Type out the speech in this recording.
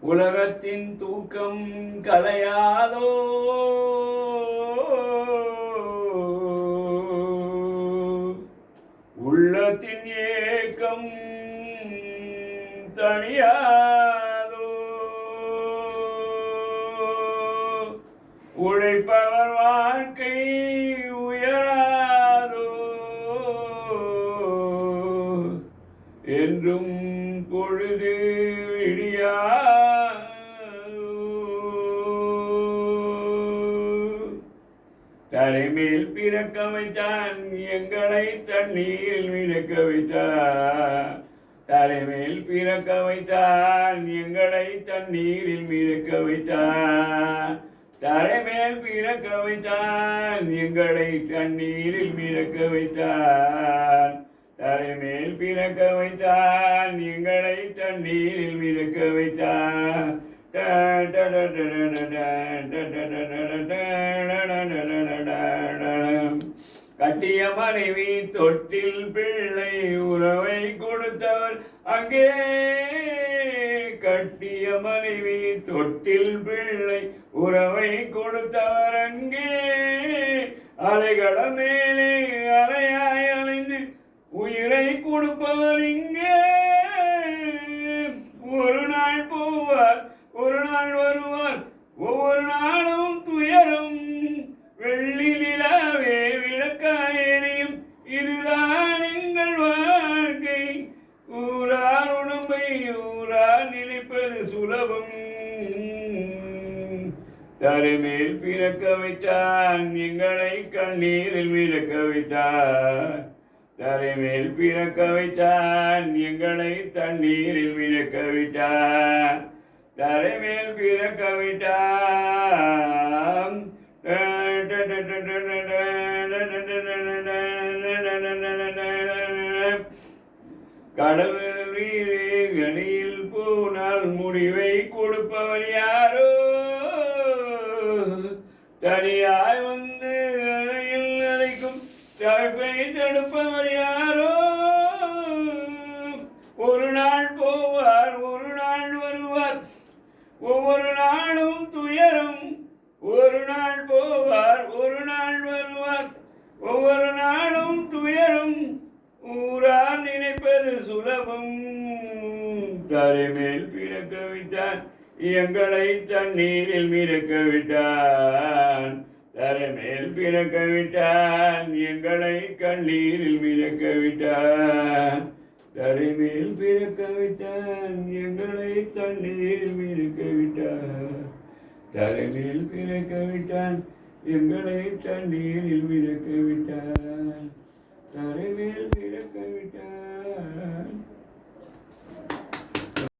உலகத்தின் தூக்கம் கலையாதோ, உள்ளத்தின் ஏக்கம் தணியாதோ, உழைப்பவர் வாழ்க்கை உயராதோ, என்றும் பொழுது விடியாதோ. தலைமேல் பிறக்க வைத்தான், எங்களை தண்ணீரில் மிதக்க வைத்தான். தலைமேல் பிறக்க வைத்தான், எங்களை தண்ணீரில் மிதக்க வைத்தான். தலைமேல் பிறக்க வைத்தான், எங்களை தண்ணீரில் மிதக்க வைத்தான். தலைமேல் பிறக்க வைத்தான், எங்களை தண்ணீரில் மிதக்க வைத்தான். கட்டிய மனைவி தொட்டில் பிள்ளை உறவை கொடுத்தவர் அங்கே. கட்டிய மனைவி தொட்டில் பிள்ளை உறவை கொடுத்தவர் அங்கே. அலைகள மேலே அலையாய் அலைந்து உயிரை கொடுப்பவர் இங்கே. ஒரு நாள் போவார், ஒரு நாள் வருவார், ஒவ்வொரு நாளும் துயரம். வெள்ளி நிலாவே விளக்காயனையும், இதுதான் எங்கள் வாழ்க்கை. ஊரார் உடம்பை ஊரார் நினைப்பது சுலபம். தரைமேல் பிறக்க வைத்தான், எங்களை கண்ணீரில் மிதக்க வைத்தான். தரைமேல் பிறக்க வைத்தான், எங்களை தண்ணீரில் மிதக்க வைத்தான். தரைமேல் பிறக்க வைத்தான். கடலிலே கனியில் போனால் முடிவை கொடுப்பவர் யாரோ. தனியாய் வந்து அறையில் அழைக்கும் தவிப்பை தடுப்பவர் யாரோ. ஒரு நாள் போவார், ஒரு நாள் வருவார், ஒவ்வொரு நாளும் துயரம். ஒரு நாள் போவார், ஒரு நாள் வருவார், ஒவ்வொரு நாளும் துயரம். ஊரார் நினைப்பது சுலபம். தரைமேல் பிறக்க வைத்தான், எங்களை தண்ணீரில் மிதக்க விட்டான். தரைமேல் பிறக்க விட்டான், எங்களை கண்ணீரில் மிதக்க விட்டான். தரைமேல் பிறக்க வைத்தான், எங்களை தண்ணீரில் மிதக்க விட்டான். தரைமேல் பிறக்க விட்டான், எங்களை தண்ணீரில் மிதக்க விட்டான். தரைமேல் பிறக்க